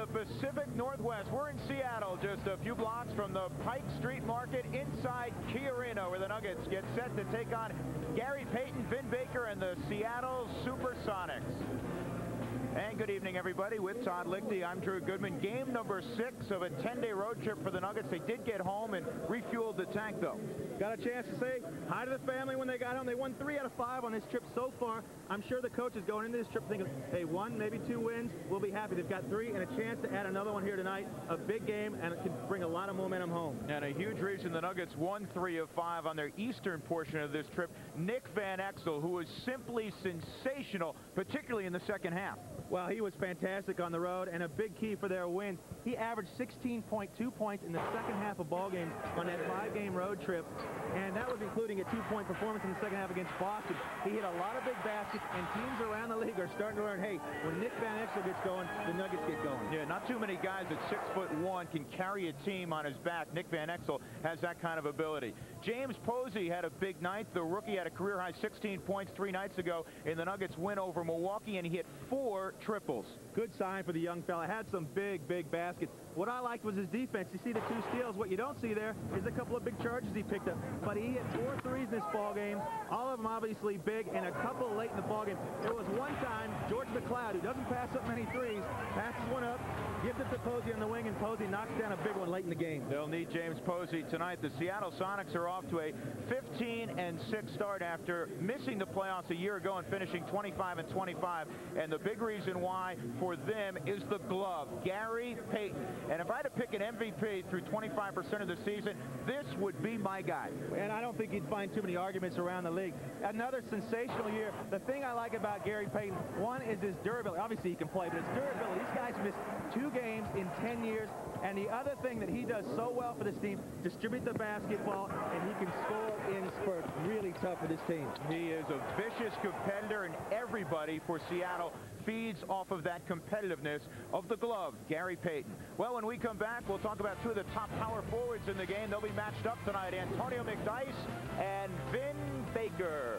the Pacific Northwest. We're in Seattle, just a few blocks from the Pike Street Market inside Key Arena, where the Nuggets get set to take on Gary Payton, Vin Baker, and the Seattle Supersonics. And good evening, everybody. With Todd Lichty, I'm Drew Goodman. Game number 6 of a 10-day road trip for the Nuggets. They did get home and refueled the tank, though. Got a chance to say hi to the family when they got home. They won 3 out of 5 on this trip so far. I'm sure the coach is going into this trip thinking, hey, 1, maybe 2 wins. We'll be happy. They've got 3 and a chance to add another one here tonight. A big game, and it can bring a lot of momentum home. And a huge reason the Nuggets won 3 of 5 on their eastern portion of this trip. Nick Van Exel, who was simply sensational, particularly in the second half. Well, he was fantastic on the road and a big key for their win. He averaged 16.2 points in the second half of ball games on that 5-game road trip, and that was including a 2-point performance in the second half against Boston. He hit a lot of big baskets, and teams around the league are starting to learn, hey, when Nick Van Exel gets going, the Nuggets get going. Yeah, not too many guys at 6'1" can carry a team on his back. Nick Van Exel has that kind of ability. James Posey had a big night. The rookie had a career-high 16 points 3 nights ago in the Nuggets' win over Milwaukee, and he hit 4 triples. Good sign for the young fella. Had some big baskets. What I liked was his defense. You see the 2 steals. What you don't see there is a couple of big charges he picked up. But he hit 4 threes in this ball game. All of them obviously big, and a couple late in the ball game. There was one time George McLeod, who doesn't pass up many threes, passes one up, gives it to Posey on the wing, and Posey knocks down a big one late in the game. They'll need James Posey tonight. The Seattle Sonics are off to a 15-6 start after missing the playoffs a year ago and finishing 25-25. And the big reason why for them is the glove, Gary Payton. And if I had to pick an MVP through 25% of the season, this would be my guy. And I don't think you'd find too many arguments around the league. Another sensational year. The thing I like about Gary Payton, one is his durability. Obviously he can play, but his durability. These guys missed 2 games in 10 years. And the other thing that he does so well for this team, distribute the basketball, and he can score in spurts. Really tough for this team. He is a vicious competitor, and everybody for Seattle feeds off of that competitiveness of the glove, Gary Payton. Well, when we come back, we'll talk about 2 of the top power forwards in the game. They'll be matched up tonight, Antonio McDyess and Vin Baker.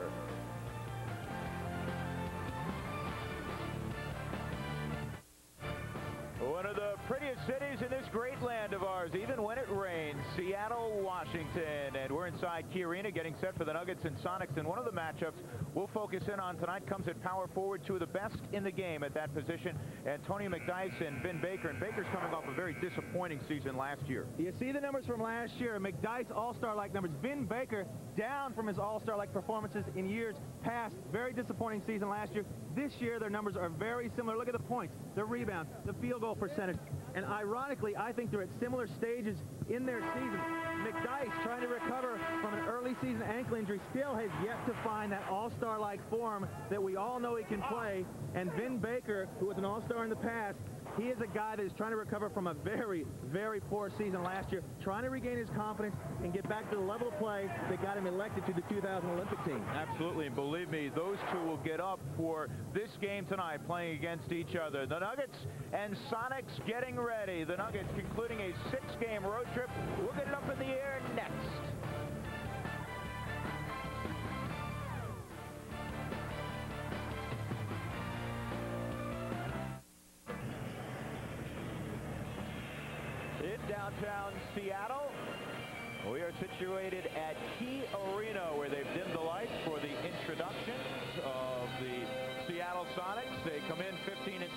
One of the prettiest cities in this great land of ours, even when it rains, Seattle, Washington. And we're inside Key Arena getting set for the Nuggets and Sonics. And one of the matchups we'll focus in on tonight comes at power forward, 2 of the best in the game at that position, Antonio McDyess and Vin Baker. And Baker's coming off a very disappointing season last year. You see the numbers from last year. McDyess all-star-like numbers. Vin Baker down from his all-star-like performances in years past. Very disappointing season last year. This year, their numbers are very similar. Look at the points, the rebounds, the field goal percentage. And ironically, I think they're at similar stages in their season. McDyess, trying to recover from an early season ankle injury, still has yet to find that all-star-like form that we all know he can play. And Vin Baker, who was an all-star in the past, he is a guy that is trying to recover from a very poor season last year, trying to regain his confidence and get back to the level of play that got him elected to the 2000 Olympic team. Absolutely, and believe me, those 2 will get up for this game tonight, playing against each other. The Nuggets and Sonics getting ready. The Nuggets concluding a 6-game road trip. We'll get it up in the air next. In downtown Seattle, we are situated at Key Arena, where they've dimmed the lights for the introduction of the Seattle Sonics. They come in 15-6,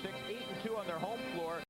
8-2 on their home